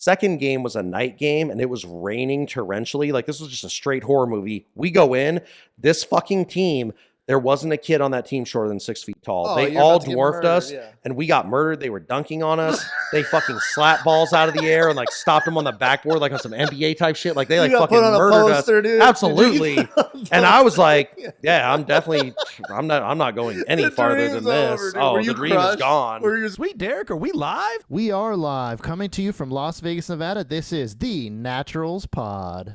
Second game was a night game, and it was raining torrentially. Like, this was just a straight horror movie. We go in, this fucking team, there wasn't a kid on that team shorter than 6 feet tall. Oh, They you're all about to get dwarfed murdered, us, yeah. and we got murdered. They were dunking on us. They fucking slapped balls out of the air and like stopped them on the backboard, like on some NBA type shit. Like, they like You got fucking put on a murdered poster, us. dude. Absolutely. Did you get put on a And I was poster? like, yeah, I'm not going any The farther dream's than this. over, dude. Oh, Were the you dream is crushed? gone. Were you Sweet Derek, are we live? We are live, coming to you from Las Vegas, Nevada. This is the Naturals Pod.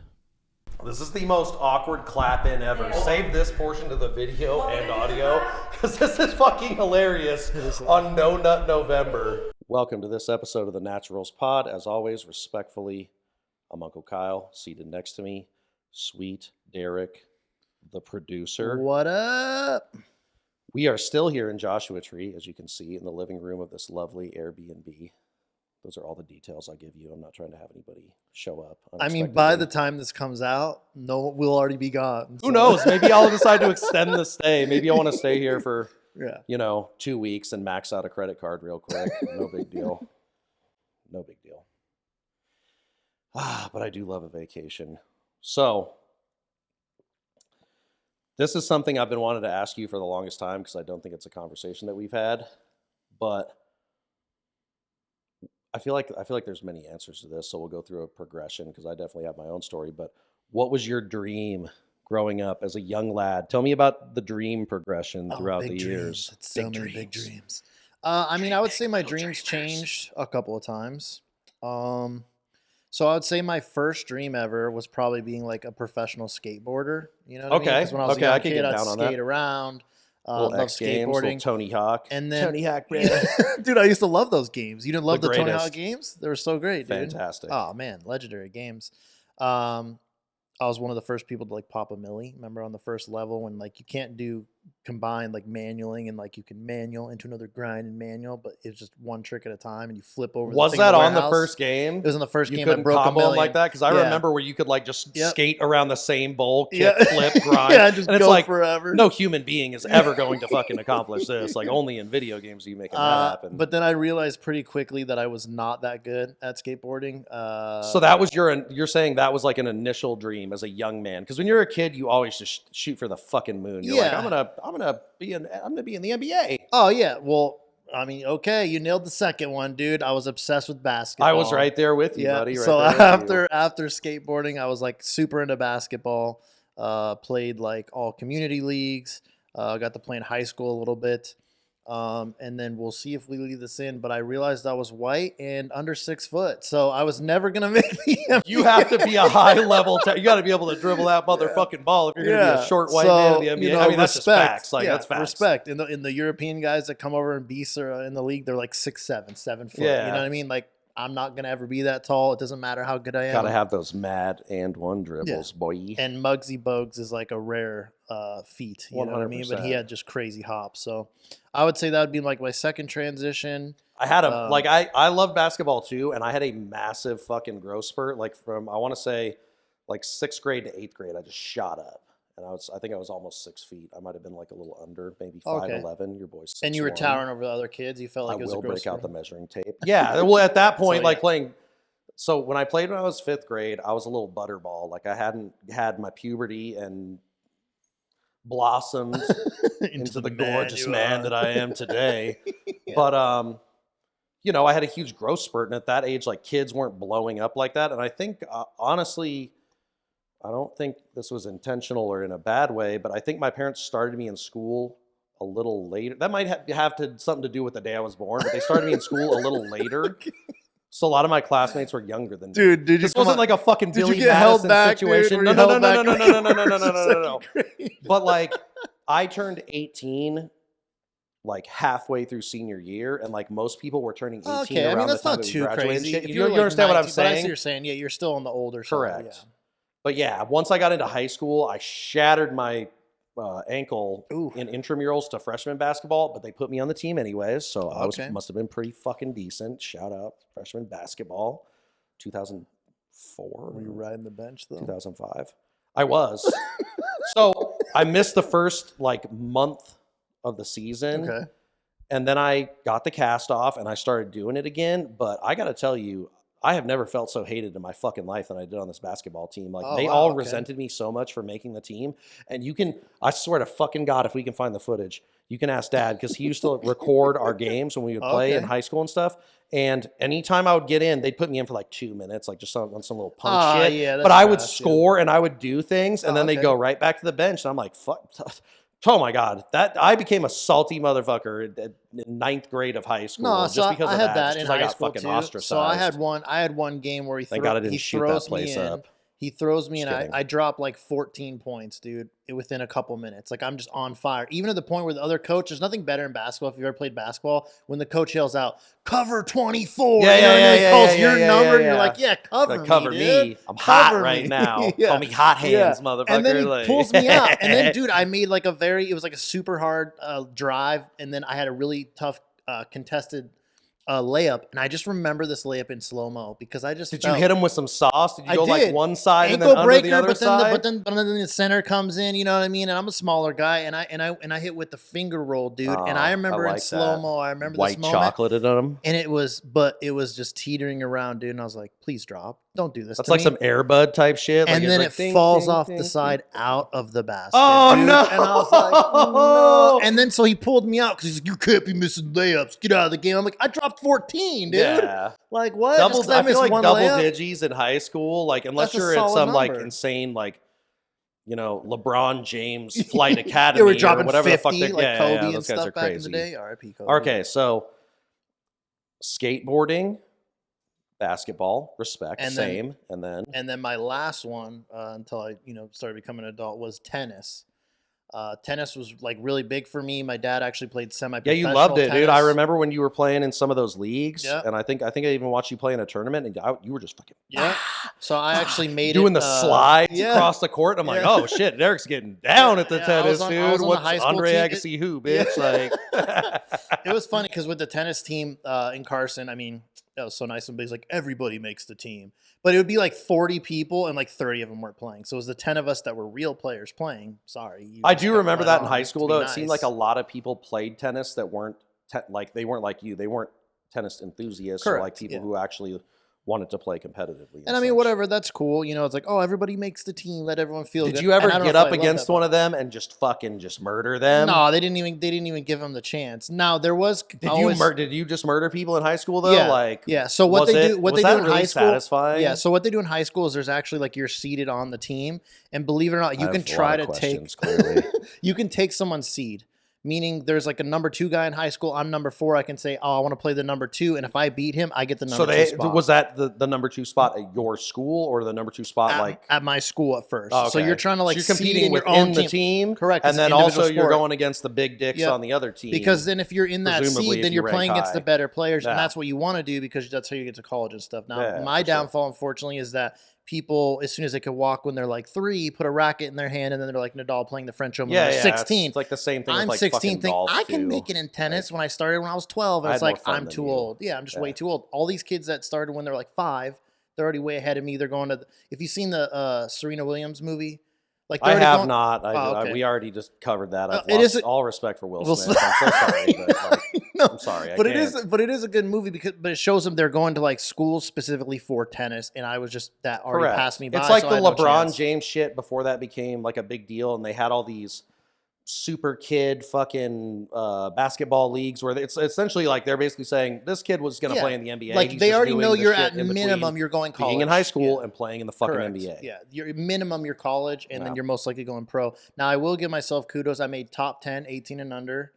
This is the most awkward clap in ever. Save this portion to the video and audio because this is fucking hilarious on No Nut November. Welcome to this episode of the Naturals Pod. As always, respectfully, I'm Uncle Kyle. Seated next to me, Sweet Derek, the producer. What up? We are still here in Joshua Tree, as you can see, in the living room of this lovely Airbnb. Those are all the details I give you. I'm not trying to have anybody show up. I mean, by the time this comes out, we'll already be gone. Who knows? Maybe I'll decide to extend the stay. Maybe I want to stay here for, yeah, 2 weeks and max out a credit card real quick. No big deal. No big deal. But I do love a vacation. So, this is something I've been wanting to ask you for the longest time because I don't think it's a conversation that we've had. But I feel like there's many answers to this, so we'll go through a progression because I definitely have my own story. But what was your dream growing up as a young lad? Tell me about the dream progression throughout the years. It's so many big dreams. I mean, I would say my dreams changed a couple of times. So I would say my first dream ever was probably being like a professional skateboarder. You know what I mean? 'Cause when I was a young kid, I'd skate around. Little love X Games, skateboarding. little Tony Hawk. And then Tony Hawk, bro. dude, I used to love those games. You didn't love the Tony greatest. Hawk games? They were so great, dude. Fantastic. Oh man, legendary games. I was one of the first people to like pop a milli. Remember on the first level when like you can't do combined like manualing and like you can manual into another grind and manual, but it's just one trick at a time and you flip over. Was the that thing in on the warehouse. first game? It was in the first You game. I couldn't broke a combo them milli like that because I remember where you could like just skate around the same bowl, kick, flip, grind. Yeah, just and go it's like forever. no human being is ever going to fucking accomplish this. Like only in video games do you make it happen. But then I realized pretty quickly that I was not that good at skateboarding. So that was you're saying that was like an initial dream as a young man because when you're a kid you always just shoot for the fucking moon. You're like I'm gonna be in the NBA. Oh yeah, well I mean, okay, you nailed the second one, dude. I was obsessed with basketball. I was right there with you, buddy. So after skateboarding, I was like super into basketball. Played like all community leagues. Got to play in high school a little bit. And then we'll see if we leave this in. But I realized I was white and under 6 foot, so I was never gonna make the NBA. You have to be a high level. You got to be able to dribble that motherfucking ball if you're gonna be a short white man in the NBA. I mean, that's just facts. Like that's facts. Respect. In the European guys that come over and beast are in the league, they're like 6'7", 7 foot. Yeah. You know what I mean? Like I'm not gonna ever be that tall. It doesn't matter how good I am. Gotta have those mad and one dribbles, boy. And Muggsy Bogues is like a rare feat. You know what I mean? But he had just crazy hops. So I would say that would be like my second transition. I had I love basketball too, and I had a massive fucking growth spurt. Like from I want to say like 6th grade to 8th grade, I just shot up. And I think I was almost 6 feet. I might have been like a little under, maybe 5'11". Your boy's 6'1". And you were towering over the other kids. You felt like it was a growth break out spurt. the measuring tape. Yeah, well, at that point, playing. So when I played when I was 5th grade, I was a little butterball. Like I hadn't had my puberty and blossomed into the gorgeous man that I am today. But I had a huge growth spurt, and at that age, like kids weren't blowing up like that. And I think honestly, I don't think this was intentional or in a bad way, but I think my parents started me in school a little later. That might have something to do with the day I was born, but they started me in school a little later. So a lot of my classmates were younger than me. Dude, this wasn't like a fucking Billy Madison held back, situation. Dude, No. But like, I turned 18 like halfway through senior year, and like most people were turning 18 okay, around that's the time not that we too graduated. crazy. If You you're understand what I'm 19, but I see saying? what you're saying. Yeah, you're still on the older side. Correct. Yeah. But yeah, once I got into high school, I shattered my ankle in intramurals to freshman basketball, but they put me on the team anyways, so I must have been pretty fucking decent. Shout out freshman basketball, 2004. Were you riding the bench though? 2005. I was. So I missed the first like month of the season. Okay. And then I got the cast off and I started doing it again. But I got to tell you, I have never felt so hated in my fucking life than I did on this basketball team. Like Oh, they wow, all okay. resented me so much for making the team. And I swear to fucking God, if we can find the footage, you can ask Dad, because he used to record our games when we would play in Okay. high school and stuff. And anytime I would get in, they'd put me in for like 2 minutes, like just on some little punk shit. Yeah, but I would trash, yeah. score and I would do things, and then they'd okay. go right back to the bench. And I'm like, fuck. Oh my God, that I became a salty motherfucker in 9th grade of high school. No, just so because I of had that. that Just in 'cause I high got school fucking too. ostracized. So I had one game where Thank God I didn't he shoot throws that place me in. up. He throws me Just and kidding. I drop like 14 points, dude, within a couple minutes. Like I'm just on fire. Even to the point where the other coach, there's nothing better in basketball if you've ever played basketball, when the coach yells out, cover 24. Yeah, you know what I mean? yeah, He calls yeah, your yeah, number yeah, and you're yeah. like, yeah, cover Like, cover me, me. dude. I'm hot Cover right me. now. Yeah. Call me hot hands, Yeah. motherfucker. And then he Like- pulls me out. And then, dude, I made like it was like a super hard drive. And then I had a really tough contested layup. And I just remember this layup in slow-mo because I just Did you hit him with some sauce? Did you I go like did. one side and ankle then under breaker, the other but then side? but then the center comes in, you know what I mean? And I'm a smaller guy, and I hit with the finger roll, dude. And I remember in like slow that. mo, I remember White this moment, chocolate in him. and it was just teetering around, dude. And I was like, please drop, don't do this. That's to like me. some Air Bud type shit. And like, then it's it like, ding, falls ding, off ding, the ding. side out of the basket. Oh, dude. no. And I was like, no. And then so he pulled me out because he's like, you can't be missing layups. Get out of the game. I'm like, I dropped 14, dude. Yeah. Like what? Double, Just 'cause I I feel missed like one double layup? digits in high school, like unless That's a you're in solid some like number. insane like LeBron James flight academy Yeah, we're or dropping whatever 50 the fuck they're, like yeah, Kobe yeah, and those guys stuff are back in crazy. the day. R.I.P. Kobe. Okay, so skateboarding, basketball, respect, And then- same, And then my last one, until I, started becoming an adult, was tennis. Tennis was like really big for me. My dad actually played yeah, semi-professional you loved it, dude. I tennis. remember when you were playing in some of those leagues, Yeah. and I think I even watched you play in a tournament, and you were just fucking Yeah. So I actually made doing it, the slides yeah. across the court. I'm like, Yeah. oh shit, Derek's getting down at the Yeah, I tennis, was on dude. the What's high school Andre team. Agassi who, bitch? Like, It was funny because with the tennis team in Carson, I mean, that was so nice. Somebody's like, everybody makes the team. But it would be like 40 people and like 30 of them weren't playing. So it was the 10 of us that were real players playing. Sorry. you I just do got remember let that in on high to school, be though. It seemed like a nice. lot of people played tennis that weren't they weren't like you. They weren't tennis enthusiasts or like Correct, people yeah. who actually wanted to play competitively. And I mean, such. whatever, that's cool. It's like, oh, everybody makes the team. Let everyone feel good. Did you ever And I don't get know if up I love against that, one but- of them and just fucking murder them? No, they didn't even give them the chance. Now there was. Did you just murder people in high school though? Yeah, Like, yeah. So what was they it- do, what was they do that in really high school, satisfying? yeah. So what they do in high school is there's actually like you're seated on the team, and believe it or not, you I can have a lot try of to take, questions, clearly. you can take someone's seed. Meaning there's like a number 2 guy in high school. I'm number 4. I can say, oh, I want to play the number 2, and if I beat him, I get the number 2 spot. Was that the number 2 spot at your school or the number 2 spot at my school at first. Oh, So okay. you're trying to like so you're seed competing in your within own the team. team, Correct. and It's then an individual also you're sport. going against the big dicks Yep. on the other team. Because then if you're in that Presumably, seed, if then you you're rank playing against high. the better players, Yeah. and that's what you want to do because that's how you get to college and stuff. Now, Yeah, my for sure. downfall, unfortunately, is that people, as soon as they can walk when they're like 3, put a racket in their hand, and then they're like Nadal playing the French Open when they're 16. It's like the same thing. I'm with like 16. fucking golf I can too. make it in tennis when I started when I was 12. I And it's had more like, fun I'm than too you. old. Yeah, I'm just way Yeah. too old. All these kids that started when they're like 5, they're already way ahead of me. They're going to, if you've seen the Serena Williams movie, like I they're already have going- not. Oh, okay. We already just covered that. I've it is lost all respect for Will Will Smith. I'm so sorry, but like, No, I'm sorry. I but can't. it is a good movie but it shows them they're going to like schools specifically for tennis, and I was just that already Correct. passed me by. It's like so the I had no LeBron chance. James shit before that became like a big deal, and they had all these super kid fucking basketball leagues where it's essentially like they're basically saying this kid was going to Yeah. play in the NBA. Like He's they just already doing know the you're shit at in between minimum you're going college. being in high school Yeah. and playing in the fucking Correct. NBA. Yeah, you're minimum you're college, and then Yeah. you're most likely going pro. Now I will give myself kudos. I made top 10, 18 and under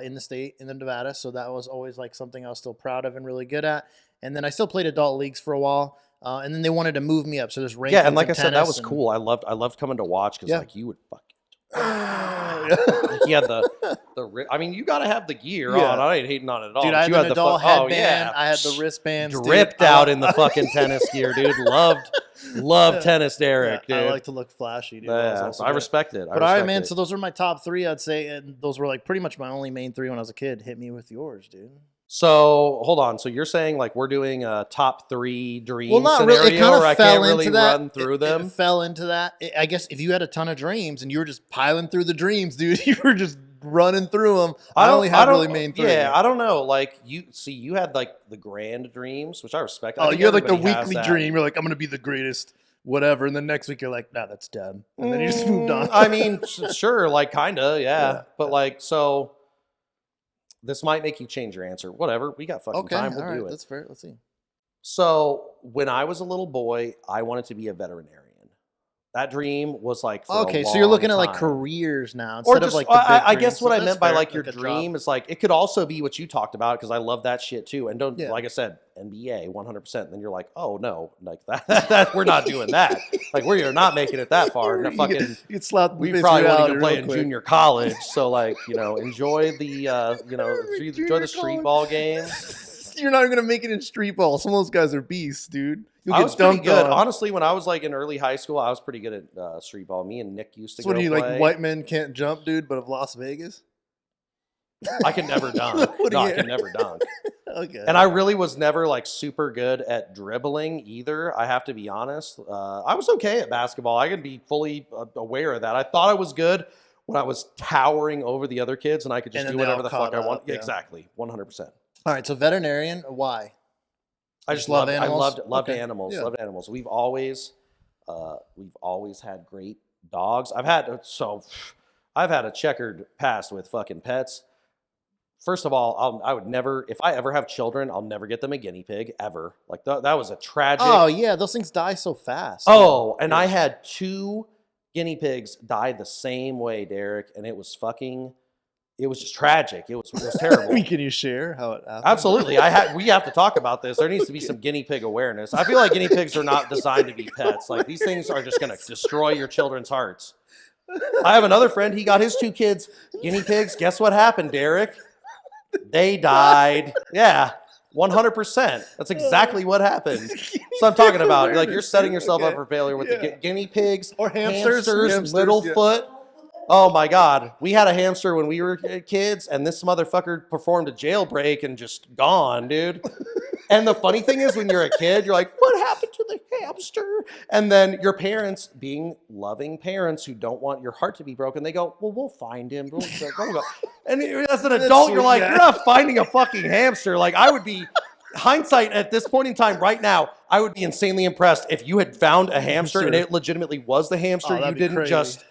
in the state in the Nevada, so that was always like something I was still proud of and really good at. And then I still played adult leagues for a while, and then they wanted to move me up. So there's rankings. Yeah, and like in I said, that tennis was and- cool. I loved coming to watch because Yeah. like you would fucking. He had I mean, you got to have the gear Yeah. on. I ain't hating on it at all. Dude, but I had you the had Nadal oh, headband. yeah. I had the wristbands. dude. Dripped I out li- in the fucking tennis gear, dude. Loved Yeah. tennis, Derek, Yeah, dude. I like to look flashy, dude. That was Yeah, also I good. respect it. But all right, man. So those were my top 3, I'd say, and those were like pretty much my only main 3 when I was a kid. Hit me with yours, dude. So hold on. So you're saying like we're doing a top 3 dream Well, not scenario, really. It kind or of I fell can't really into that. run through them? It fell into that. I guess if you had a ton of dreams and you were just piling through the dreams, dude, you were just running through them. I only have really main 3. Yeah, I don't know. Like you had like the grand dreams, which I respect. I think you had like the everybody has weekly that. dream. You're like, I'm gonna be the greatest, whatever. And then next week you're like, nah, that's dead. And then you just moved on. I mean, sure, like kinda, yeah. But like, so this might make you change your answer. Whatever, we got fucking time. We'll do it. That's fair. Let's see. So when I was a little boy, I wanted to be a veterinarian. That dream was like for okay. a So you're looking at long like time. careers now Or instead just, of like the big I guess dreams. what So I that's meant by fair, like your a job. dream is like it could also be what you talked about because I love that shit too. And don't Yeah. like I said, NBA 100%. Then you're like, oh no, like that we're not doing that. Like we are not making it that far. No, fucking, you get slapped in the we face probably with won't even reality play real in quick. junior college. So like enjoy the enjoy the street ball games. You're not even gonna make it in street ball. Some of those guys are beasts, dude. You'll I get was pretty dunked good. on. Honestly, when I was like in early high school, I was pretty good at street ball. Me and Nick used to So what go are you play. like? White men can't jump, dude, but of Las Vegas. I can never dunk. What No, are I you- can never dunk. Okay. And I really was never like super good at dribbling either. I have to be honest. I was okay at basketball. I can be fully aware of that. I thought I was good when I was towering over the other kids and I could just And do then they whatever all the fuck I caught want. up, yeah. Exactly. 100%. All right. So veterinarian. Why? I Just just love loved, animals? I loved Okay. animals. Yeah. Loved animals. We've always had great dogs. I've had a checkered past with fucking pets. First of all, I would never, if I ever have children, I'll never get them a guinea pig ever. Like that was a tragic. Oh yeah, those things die so fast. Oh, and Yeah. I had 2 guinea pigs die the same way, Derek, and it was just tragic. It was terrible. Can you share how it happened? Absolutely. We have to talk about this. There needs to be some guinea pig awareness. I feel like guinea pigs are not designed to be pets. Like these things are just going to destroy your children's hearts. I have another friend. He got his 2 kids guinea pigs. Guess what happened, Derek? They died. Yeah. 100%. That's exactly what happened. So I'm talking about like you're setting yourself up for failure with the guinea pigs Or hamsters, Littlefoot. Oh my God. We had a hamster when we were kids, and this motherfucker performed a jailbreak and just gone, dude. And the funny thing is, when you're a kid, you're like, what happened to the hamster? And then your parents, being loving parents who don't want your heart to be broken, they go, well, we'll find him. We'll go. And as an adult, you're like, you're not finding a fucking hamster. Like, I would be, hindsight at this point in time right now, I would be insanely impressed if you had found a hamster and it legitimately was the hamster. Oh, You that'd be didn't crazy. just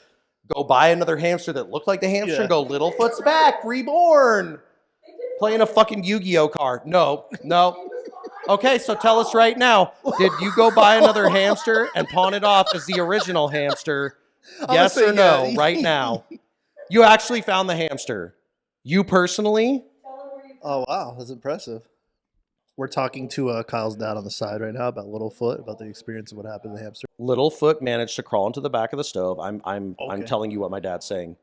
go buy another hamster that looked like the hamster and go, Littlefoot's back, reborn. Playing a fucking Yu-Gi-Oh card. No. Okay, so tell us right now, did you go buy another hamster and pawn it off as the original hamster? Yes or no, right now? You actually found the hamster. You personally? Oh wow, that's impressive. We're talking to Kyle's dad on the side right now about Littlefoot, about the experience of what happened to the hamster. Littlefoot managed to crawl into the back of the stove. I'm Okay. telling you what my dad's saying.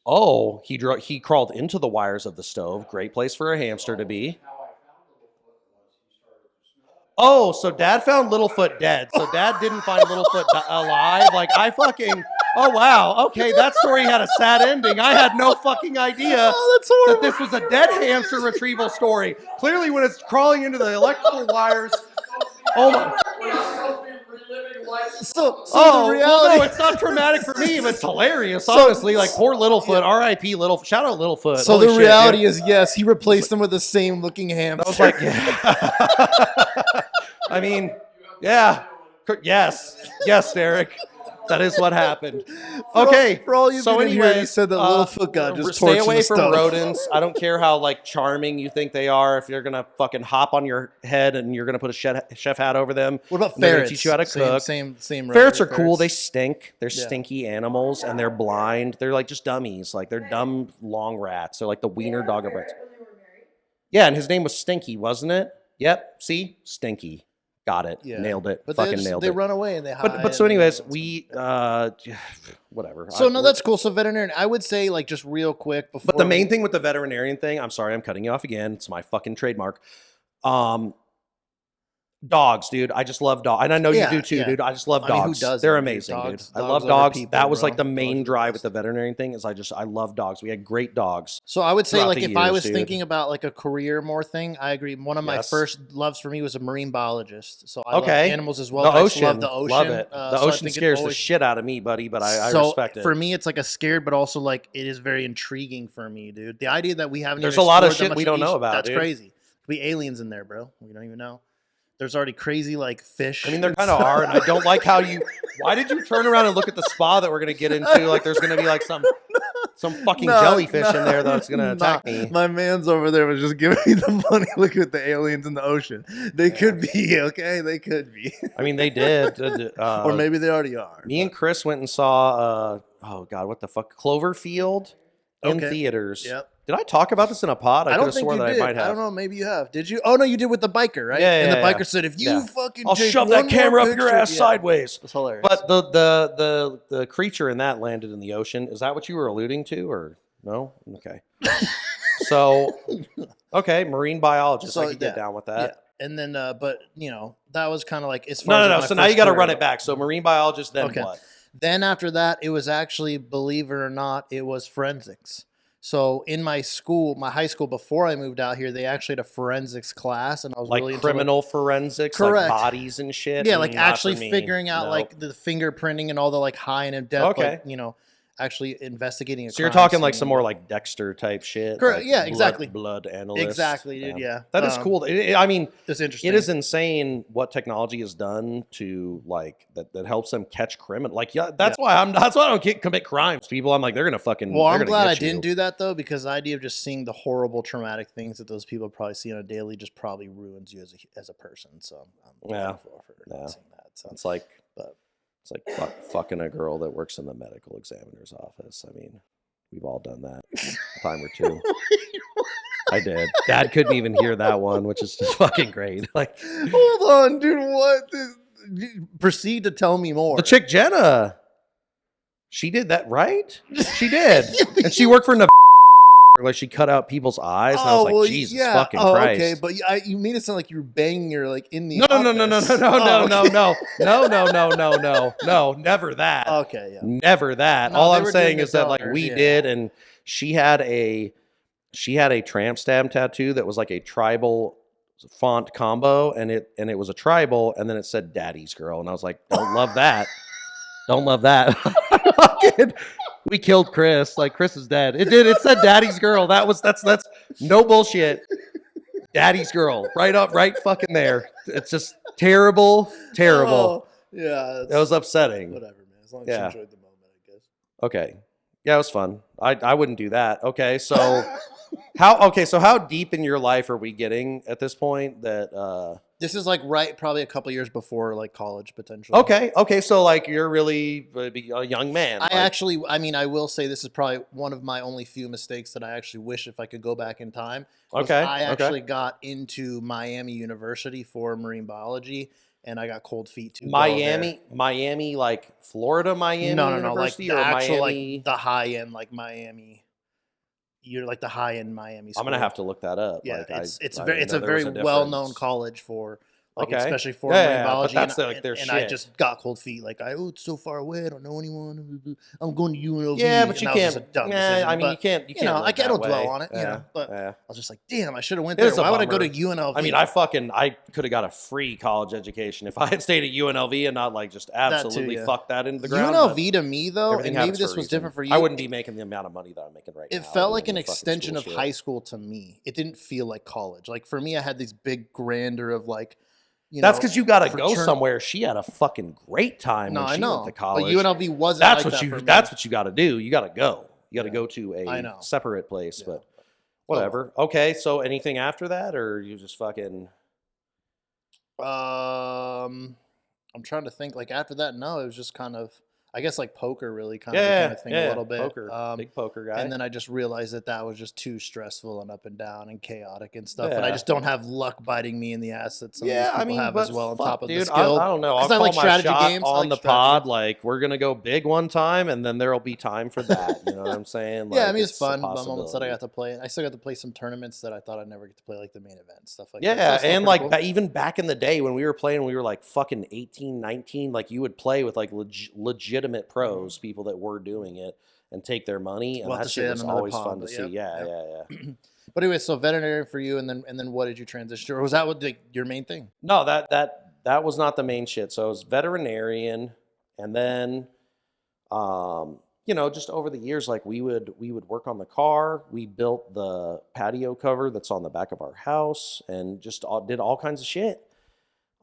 Oh, he crawled into the wires of the stove. Great place for a hamster to be. Oh, so Dad found Littlefoot dead. So Dad didn't find Littlefoot alive. Like oh wow. Okay, that story had a sad ending. I had no fucking idea that's horrible. that this was a dead hamster retrieval story. Clearly when it's crawling into the electrical wires. Oh my. So Oh, the reality. well, no, it's not traumatic for me, but it's hilarious, honestly. Like, poor Littlefoot, R.I.P. Littlefoot. Shout out Littlefoot. So Holy the shit, reality dude. is, yes, he replaced them with the same looking hamster. I was like, yeah. I mean, yeah. Yes, Derek. That is what happened. Okay. For all you so didn't hear, he anyways, said that Littlefoot got just stay torched away and from stuff. rodents. I don't care how like charming you think they are. If you're gonna fucking hop on your head and you're gonna put a chef hat over them, What about they're gonna ferrets? teach you how to cook. Same. Ferrets are right? cool. They stink. They're Yeah. stinky animals, and they're blind. They're like just dummies. Like they're dumb long rats. They're like the wiener dog of rats. Yeah, and his name was Stinky, wasn't it? Yep. See, Stinky. Got it. Yeah. Nailed it. But Fucking nailed they it. run away and they hide. But so and- anyways, we whatever. So no, that's cool. So veterinarian, I would say like just real quick before. But the main thing with the veterinarian thing, I'm sorry, I'm cutting you off again. It's my fucking trademark. Dogs, dude. I just love dogs. And I know you do too, Yeah. dude. I just love I mean, who dogs. doesn't, They're dude? amazing, Dogs- dude. I dogs love over dogs. people, That was like bro. the Dogs main are the drive with best. the veterinary thing is I love dogs. We had great dogs. So I would say, throughout like, the if I years, was dude. thinking about like a career more thing, I agree. One of my Yes. first loves for me was a marine biologist. So I love Okay. animals as well. The but I just ocean. love the ocean. Love it. So The I ocean think it scares the always- shit out of me, buddy, but I So respect it. for me, it's like a scared, but also like it is very intriguing for me, dude. The idea that we haven't There's even a lot of explored that shit we much don't of know each- about, That's dude. crazy. Could be aliens in there, bro. We don't even know. There's already crazy like fish. I mean, there kind of are, and I don't like how you. Why did you turn around and look at the spa that we're gonna get into? Like, there's gonna be like some fucking jellyfish in there that's gonna attack me. My man's over there was just giving me the funny look at the aliens in the ocean. They could be, okay? They could be. I mean, they did. Or maybe they already are. Me and Chris went and saw. Oh God, what the fuck? Cloverfield in Okay. theaters. Yep. Did I talk about this in a pod? I I could don't have think sworn you that did. I might have. I don't know. Maybe you have. Did you? Oh, no, you did with the biker, right? Yeah, And the yeah, biker said, if you yeah. fucking I'll take shove one that camera more up your picture- ass Yeah. sideways. That's hilarious. But the creature in that landed in the ocean. Is that what you were alluding to, or no? Okay. So, okay, marine biologist. I could get down with that. Yeah. And then, but, you know, that was kind of like as far as No. my So now you first got to career run it goes. back. So marine biologist, then Okay. what? Then after that, it was actually, believe it or not, it was forensics. So in my school, my high school, before I moved out here, they actually had a forensics class, and I was Like really into, criminal forensics, Correct. like bodies and shit. yeah, like Not for actually me. figuring out No. like the fingerprinting and all the like high and in depth, Okay. like, you know, actually investigating. So you're talking like some more like Dexter type shit. Correct, like yeah, exactly. Blood analyst. Exactly, dude. Yeah, That is cool. I mean, It's interesting. it is insane what technology has done to like that helps them catch criminal. Like, yeah, that's why I don't commit crimes. People, I'm like, they're gonna fucking. Well, they're I'm gonna glad get I you. didn't do that though, because the idea of just seeing the horrible, traumatic things that those people probably see on a daily just probably ruins you as a person. So I'm Yeah. thankful for not seeing that. So, It's like but fucking a girl that works in the medical examiner's office. I mean, we've all done that a time or two. I did. Dad couldn't even hear that one, which is just fucking great. Like, hold on, dude. What? Proceed to tell me more. the chick Jenna, she did that, right? She did, and she worked for like she cut out people's eyes. And I was like, well, Jesus yeah. fucking Oh, Christ. okay, but you made it sound like you were banging her like in the No, office. no, never that. Okay, yeah. Never that. No, All they I'm were saying doing is that like daughters, we yeah. did, and she had a tramp stamp tattoo that was like a tribal font combo, and it was a tribal, and then it said "Daddy's Girl," and I was like, don't love that. Don't love that. We killed Chris. Like, Chris is dead. It did. It said "Daddy's Girl." That's no bullshit. Daddy's Girl, right fucking there. It's just terrible. Oh, yeah. That was upsetting. Whatever, man. As long as Yeah. you enjoyed the moment, I guess. Okay. Yeah, it was fun. I wouldn't do that. Okay, so how deep in your life are we getting at this point that This is like probably a couple years before like college potentially. Okay, so like you're really a young man. I will say this is probably one of my only few mistakes that I actually wish if I could go back in time. was Okay, I okay. actually got into Miami University for marine biology, and I got cold feet to go there. Miami, like Florida, Miami No, like University, the or actual Miami. like the high end like Miami. You're like the high end Miami. I'm gonna school. have to look that up. Yeah, Like, it's I a didn't know there very was a well known difference. college for like Okay. especially for Yeah, marine yeah, but biology. that's and, like their and I shit. just got cold feet. Like it's so far away. I don't know anyone. I'm going to UNLV. Yeah, but and you that was just can't. a dumb Yeah, decision, I mean, but, you can't. You you know, can't. I don't that dwell way. on it. You know, but yeah. I was just like, damn, I should have went It there. is a Why would I go to bummer. UNLV? I mean, I could have got a free college education if I had stayed at UNLV and not like just absolutely yeah. fucked that into the ground. but UNLV to me though, everything and maybe happens for this a was reason. different for you. I wouldn't be making the amount of money that I'm making right now. It felt like doing an the fucking extension school of shit. high school to me. It didn't feel like college. Like for me, I had these big grandeur of like, That's because you got to go fratern- somewhere. She had a fucking great time No, when I she know. went to college. But UNLV wasn't. that's like what that you. for me. That's what you got to do. You got to go. You got to Yeah. go to I know. a separate place. Yeah. But whatever. Okay. So anything after that, or you just fucking? I'm trying to think. Like after that, no, it was just kind of. I guess like poker really kind of became a thing a little bit. Poker, big poker guy. And then I just realized that was just too stressful and up and down and chaotic and stuff. Yeah. And I just don't have luck biting me in the ass that some of these people have but as well on fuck, top of dude, the skill. I don't know. I'll It's not call like my strategy shot games. I on like the strategy. pod. Like, we're gonna go big one time, and then there'll be time for that. You know what I'm saying? Like, Yeah, I mean, it's fun. a The moments that I possibility. got to play. I still got to play some tournaments that I thought I'd never get to play, like the main event stuff like Yeah, that. So it's still and pretty like cool. even back in the day when we were playing, we were like fucking 18, 19. Like, you would play with like legitimate pros, people that were doing it, and take their money, and We'll have that to say shit that was in another always pod, fun to but see. yep. Yeah. But anyway, so veterinarian for you, and then what did you transition to, or was that what your main thing? No, that was not the main shit. So it was veterinarian, and then, just over the years, like we would work on the car. We built the patio cover that's on the back of our house, and just did all kinds of shit.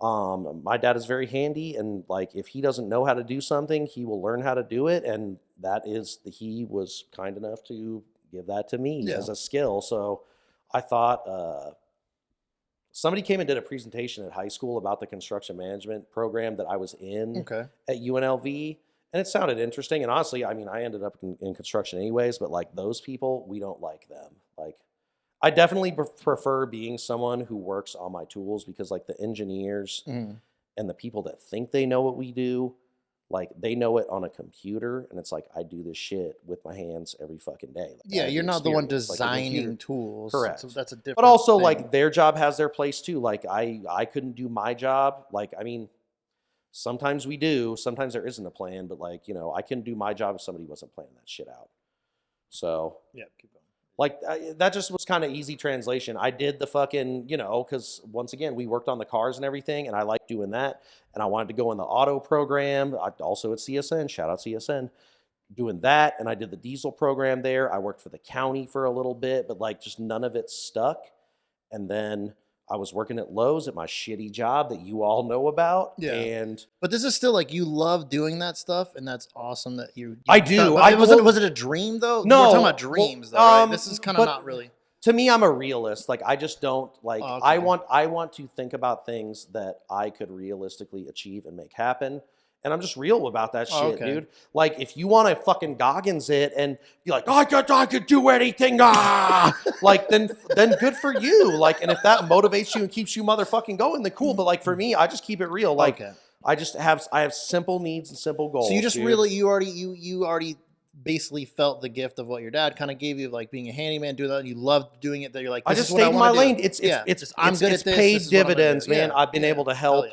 My dad is very handy, and like if he doesn't know how to do something, he will learn how to do it, and he was kind enough to give that to me as a skill. So I thought somebody came and did a presentation at high school about the construction management program that I was in at UNLV, and it sounded interesting. And honestly, I mean, I ended up in construction anyways, but like those people, we don't like them. Like, I definitely prefer being someone who works on my tools, because like the engineers and the people that think they know what we do, like they know it on a computer, and it's like I do this shit with my hands every fucking day. Like, Yeah, you're not the one experience, designing tools. Correct. So that's a different But also thing. like their job has their place too. Like I couldn't do my job. Like, I mean, sometimes we do, sometimes there isn't a plan, but like, I couldn't do my job if somebody wasn't planning that shit out. So yeah, keep going. like that just was kind of easy translation. I did the fucking, because once again, we worked on the cars and everything, and I liked doing that. And I wanted to go in the auto program. Also at CSN, shout out CSN, doing that. And I did the diesel program there. I worked for the county for a little bit, but like just none of it stuck. And then I was working at Lowe's at my shitty job that you all know about. Yeah. And But this is still like you love doing that stuff, and that's awesome that you I do. Was it a dream though? No. We're talking about dreams though, right? This is kind of but not really. To me, I'm a realist. Like, I just don't like. Oh, okay. I want to think about things that I could realistically achieve and make happen. And I'm just real about that shit, dude. Like, if you want to fucking Goggins it and be like, I could do anything, like, then good for you. Like, and if that motivates you and keeps you motherfucking going, then cool. But like for me, I just keep it real. Like, I have simple needs and simple goals. So you just dude. really you already basically felt the gift of what your dad kind of gave you, like being a handyman, doing that, and you loved doing it. That you're like, I just stayed in my lane. It's I'm good at this. Paid This is what I'm gonna dividends, do. man. Yeah. I've been able to help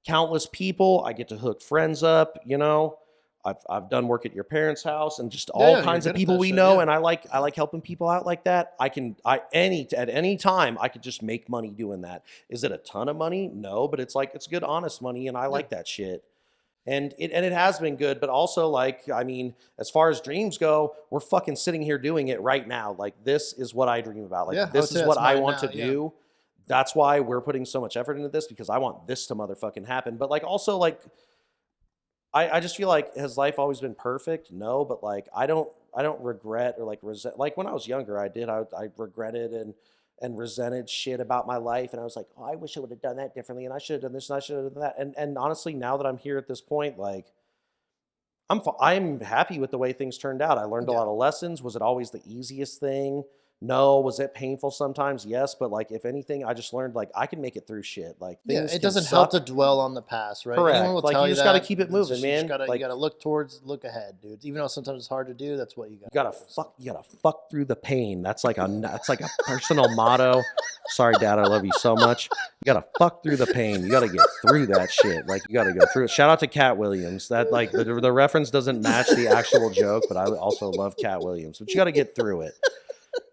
countless people. I get to hook friends up. I've done work at your parents' house and just all kinds of people we know, and I like helping people out like that. At any time I could just make money doing that. Is it a ton of money? No, but it's good, honest money, and I like that shit. And it has been good, but also like, I mean, as far as dreams go, we're fucking sitting here doing it right now. Like, this is what I dream about. Like, this is what I want to do. That's why we're putting so much effort into this, because I want this to motherfucking happen. But like, also like, I just feel like, has life always been perfect? No, but like, I don't regret or like resent. Like when I was younger, I regretted and resented shit about my life. And I was like, oh, I wish I would have done that differently. And I should have done this and I should have done that. And honestly, now that I'm here at this point, like, I'm happy with the way things turned out. I learned a lot of lessons. Was it always the easiest thing? No. Was it painful sometimes? Yes. But like, if anything, I just learned like I can make it through shit. Like, things it doesn't help to dwell on the past, right? Correct. Anyone will like, tell you just got to keep it moving, man. You gotta look ahead, dude. Even though sometimes it's hard to do, that's what you got. You gotta fuck through the pain. That's like a personal motto. Sorry, Dad, I love you so much. You gotta fuck through the pain. You gotta get through that shit. Like, you gotta go through it. Shout out to Cat Williams. That like the reference doesn't match the actual joke, but I also love Cat Williams. But you gotta get through it.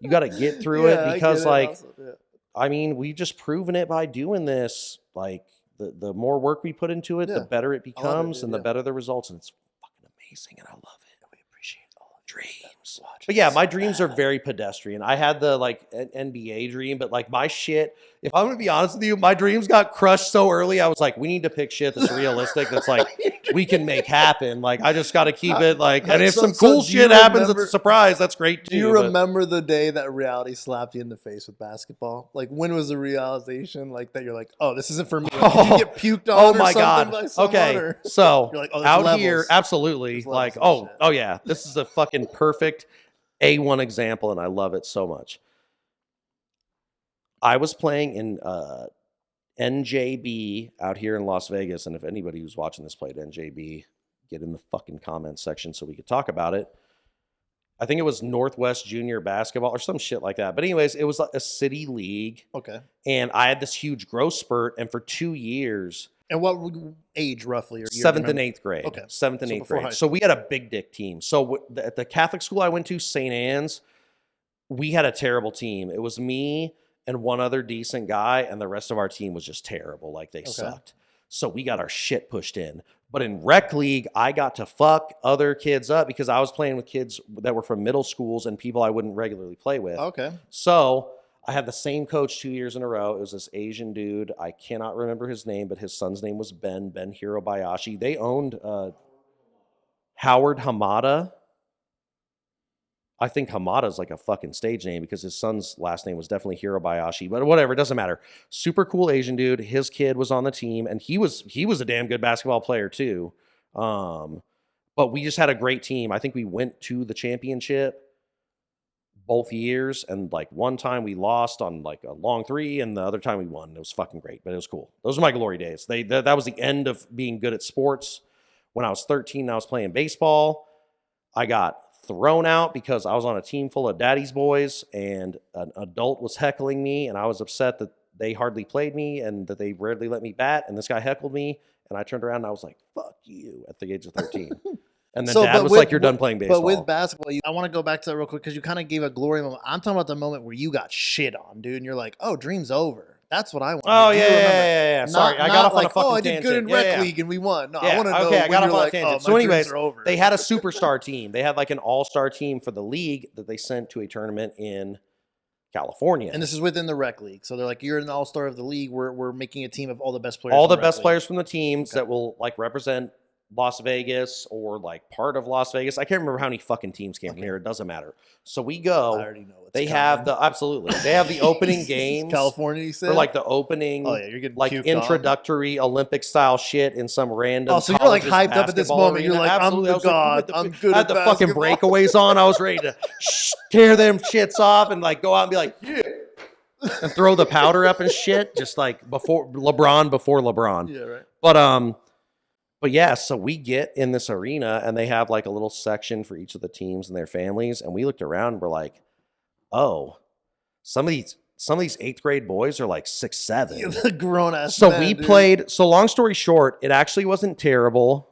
You gotta get through it, because I mean, we've just proven it by doing this. Like, the more work we put into it, the better it becomes, and the better the results. And it's fucking amazing, and I love it. We appreciate all the dreams. But yeah, my dreams are very pedestrian. I had the like NBA dream, but like my shit If I'm gonna be honest with you, my dreams got crushed so early. I was like, we need to pick shit that's realistic. That's like we can make happen. Like I just got to keep it like. And if some cool shit happens, it's a surprise. That's great too. Do you remember the day that reality slapped you in the face with basketball? Like when was the realization like that? You're like, oh, this isn't for me. Like, did you get puked on? Oh or my something god. By someone, Okay, or? so You're like, oh, out levels. here, absolutely. Like oh yeah, this is a fucking perfect A1 example, and I love it so much. I was playing in NJB out here in Las Vegas, and if anybody who's watching this played NJB, get in the fucking comments section so we could talk about it. I think it was Northwest Junior Basketball or some shit like that. But anyways, it was like a city league. Okay. And I had this huge growth spurt, and for 2 years. And what age roughly? Or 7th and 8th grade. Okay. 7th and 8th grade. So we had a big dick team. So at the Catholic school I went to, St. Anne's, we had a terrible team. It was me and one other decent guy, and the rest of our team was just terrible. Like they sucked. So we got our shit pushed in. But in rec league, I got to fuck other kids up because I was playing with kids that were from middle schools and people I wouldn't regularly play with. Okay. So I had the same coach 2 years in a row. It was this Asian dude. I cannot remember his name, but his son's name was Ben Hirobayashi. They owned Howard Hamada. I think Hamada is like a fucking stage name because his son's last name was definitely Hirobayashi, but whatever, it doesn't matter. Super cool Asian dude. His kid was on the team, and he was a damn good basketball player too. But we just had a great team. I think we went to the championship both years, and like one time we lost on like a long three, and the other time we won. It was fucking great, but it was cool. Those are my glory days. That was the end of being good at sports. When I was 13, I was playing baseball. I got thrown out because I was on a team full of daddy's boys, and an adult was heckling me, and I was upset that they hardly played me and that they rarely let me bat, and this guy heckled me, and I turned around and I was like, fuck you, at the age of 13. And then dad was like, you're done playing baseball. But with basketball, I want to go back to that real quick because you kind of gave a glory moment. I'm talking about the moment where you got shit on, dude, and you're like, oh, dream's over. That's what I want. Oh, yeah. Sorry, I got off on a fucking tangent. I did good in rec league and we won. No, I want to know. Okay, I got off on a tangent. So anyways, over. They had a superstar team. They had like an all-star team for the league that they sent to a tournament in California. And this is within the rec league. So they're like, you're an all-star of the league. We're making a team of all the best players. All the best players from the teams that will like represent Las Vegas or like part of Las Vegas. I can't remember how many fucking teams came from here. It doesn't matter. So we go. I already know. They have the They have the opening games. California, you said? Or like the opening. Oh yeah, you're getting like introductory Olympic style shit in some random. Oh, so you're like hyped up at this moment. You're like, absolutely. I'm the god. I'm good. I had the fucking breakaways on. I was ready to tear them shits off and like go out and be like, yeah. And throw the powder up and shit, just like before LeBron. Yeah, right. But yeah, so we get in this arena and they have like a little section for each of the teams and their families, and we looked around and we're like, oh, some of these 8th grade boys are like 6'7". Yeah, the grown ass. So we played. So long story short, it actually wasn't terrible.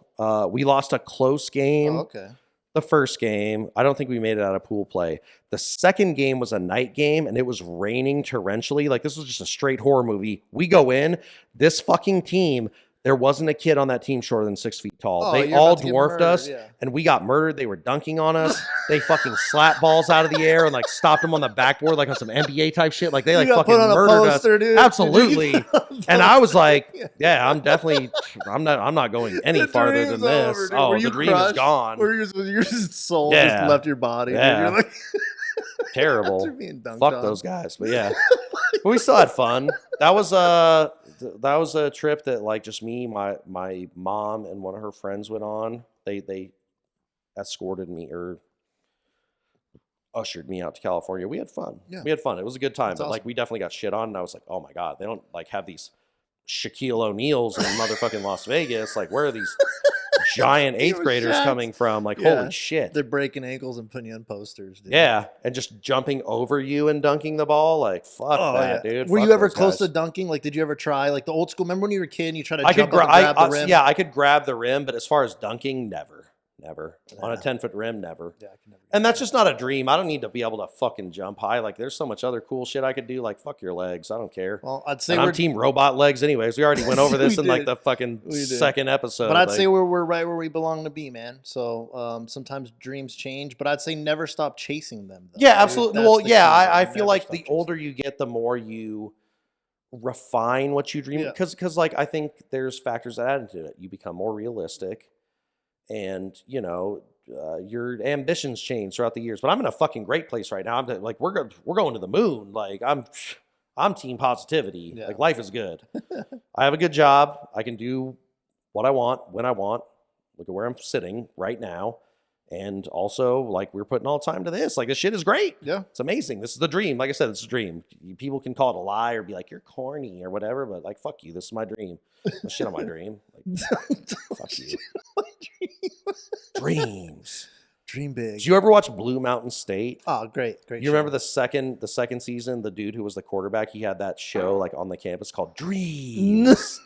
We lost a close game. Oh, okay. The first game, I don't think we made it out of pool play. The second game was a night game, and it was raining torrentially. Like, this was just a straight horror movie. We go in, this fucking team, there wasn't a kid on that team shorter than 6 feet tall. They all dwarfed us, and we got murdered. They were dunking on us. They fucking slapped balls out of the air and like stopped them on the backboard like on some NBA type shit. Like they like fucking murdered us. Dude. Absolutely. And I was like, yeah, I'm not going any farther than this. Oh, the dream is gone. Or your soul just left your body. Yeah. You're like terrible. Fuck those guys. But yeah. But we still had fun. That was a trip that like just me, my mom, and one of her friends went on. They escorted me or ushered me out to California. We had fun. Yeah. We had fun. It was a good time. But like we definitely got shit on, and I was like, oh my God, they don't like have these Shaquille O'Neals in motherfucking Las Vegas. Like, where are these giant 8th graders coming from? Like, holy shit. They're breaking ankles and putting you on posters, dude. Yeah. And just jumping over you and dunking the ball. Like, fuck that, dude. Were you ever close to dunking? Like, did you ever try like the old school? Remember when you were a kid and you tried to jump up and grab the rim? Yeah, I could grab the rim, but as far as dunking, never. On a 10-foot rim, never. Yeah, I can never. And that's just not a dream. I don't need to be able to fucking jump high. Like, there's so much other cool shit I could do. Like, fuck your legs. I don't care. Well, I'd say I'm team robot legs anyways. We already went over this in like the fucking second episode. But I'd say we're right where we belong to be, man. So sometimes dreams change, but I'd say never stop chasing them, though. Yeah, absolutely. Well, yeah, I feel like the older you get, the more you refine what you dream, Yeah. because like I think there's factors that add into it. You become more realistic, and you know your ambitions change throughout the years. But I'm in a fucking great place right now. I'm like we're going to the moon. Like I'm team positivity. Yeah. Like life is good. I have a good job. I can do what I want when I want. Look at where I'm sitting right now. And also, like, we're putting all time to this. Like, this shit is great. Yeah. It's amazing. This is the dream. Like I said, it's a dream. People can call it a lie or be like, you're corny or whatever, but like, fuck you. This is my dream. No shit on my dream. Like, fuck you. Dreams. Dream big. Did you ever watch Blue Mountain State? Oh, great. You remember the second season, the dude who was the quarterback, he had that show like on the campus called Dreams.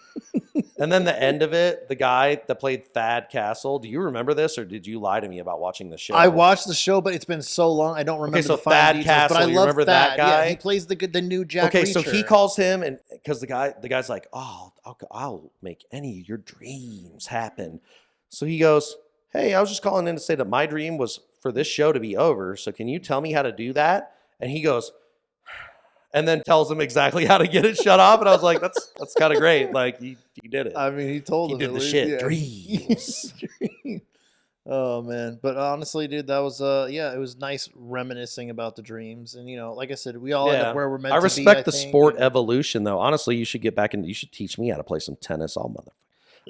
And then the end of it, the guy that played Thad Castle, do you remember this or did you lie to me about watching the show? I watched the show, but it's been so long I don't remember so the fine Thad details. Castle, but I you love remember Thad. that guy? Yeah, he plays the new Jack Okay, so Reacher. he calls him, and because the guy's like, oh, I'll make any of your dreams happen. So he goes, hey, I was just calling in to say that my dream was for this show to be over. So can you tell me how to do that? And he goes, and then tells him exactly how to get it shut off. And I was like, that's kind of great. Like he did it. I mean, he told He him did at the least, shit. yeah. Dreams. Oh man, but honestly, dude, that was it was nice reminiscing about the dreams, and you know, like I said, we all end Yeah. up where we're meant I to be. respect the think, sport and- evolution, though. Honestly, you should get back into. You should teach me how to play some tennis. All motherfucker.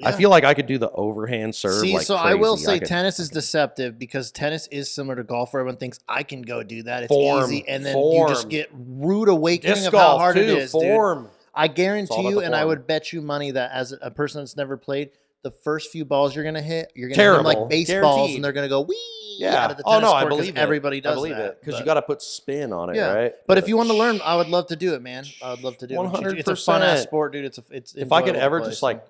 I Yeah. feel like I could do the overhand serve. See, like so I will crazy. say could- tennis is deceptive because tennis is similar to golf where everyone thinks I can go do that. It's Form, easy. And then you just form. get rude awakening disc of how golf hard too. it is, dude. Form. I It's guarantee all about you, the and I form. would bet you money that as a person that's never played, the first few balls you're gonna hit, you're gonna hit them Terrible. like baseballs, Guaranteed. and they're gonna go wee Yeah. out of the Oh tennis no, I court 'cause believe it. everybody does I believe that, it because you but- got to put spin on it, Yeah. right? But if you want to learn, I would love to do it, man. I would love to do it. It's a fun ass 100%. sport, dude. It's if I could enjoyable to ever play, just so. like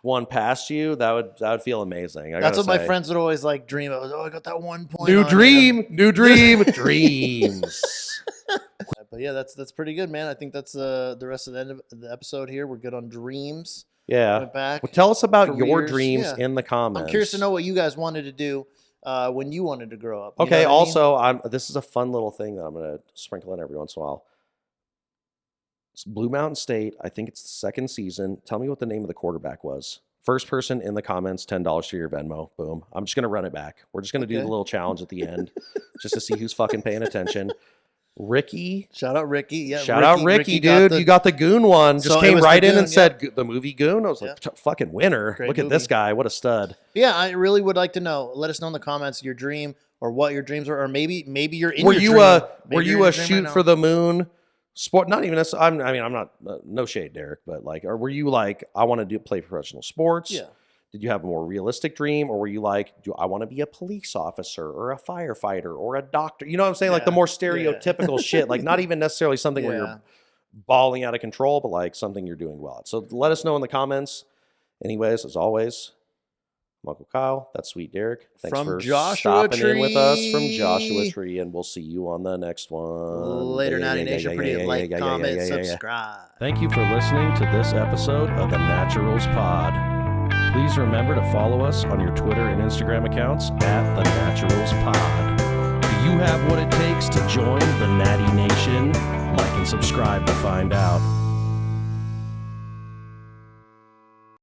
one past you, that would feel amazing. That's what my say. friends would always like dream of. Oh, I got that 1 point. New on dream, new dream, dreams. it. But yeah, that's pretty good, man. I think that's the rest of the end of the episode here. We're good on dreams. Yeah. Went back. Well, tell us about your Careers, dreams yeah. in the comments. I'm curious to know what you guys wanted to do when you wanted to grow up. You Okay. know what I mean? Also, this is a fun little thing that I'm going to sprinkle in every once in a while. It's Blue Mountain State. I think it's the second season. Tell me what the name of the quarterback was. First person in the comments, $10 to your Venmo. Boom. I'm just going to run it back. We're just going to do the Okay. little challenge at the end just to see who's fucking paying attention. Ricky. Shout out Ricky. Yeah, Shout out Ricky, got dude. the- You got the Goon one. Just So it came was the right in Goon, and said the movie Goon. I was like, fucking winner. Great Look at this movie. guy. What a stud. Yeah, I really would like to know. Let us know in the comments your dream or what your dreams are, or maybe you're in Were your you dream. a Maybe were you're you in a your dream shoot right for now. the moon sport? Not even. I'm not. No shade, Derek. But like, or were you like, I want to play professional sports? Yeah. Did you have a more realistic dream, or were you like, do I want to be a police officer or a firefighter or a doctor? You know what I'm saying? Like the Yeah. more Yeah. stereotypical shit. Like not even necessarily something where Yeah. you're balling out of control, but like something you're doing well at. So let us know in the comments. Anyways, as always, I'm Uncle Kyle. That's Sweet Derek. Thanks From for Joshua stopping in with us from Tree. Joshua Tree, and we'll see you on the next one. Later, Yeah, Natty yeah, Nation. yeah, Pretty yeah, like, yeah, yeah, comment, yeah, yeah, yeah. subscribe. Thank you for listening to this episode of the Naturals Pod. Please remember to follow us on your Twitter and Instagram accounts at the Naturals Pod. Do you have what it takes to join the Natty Nation? Like and subscribe to find out.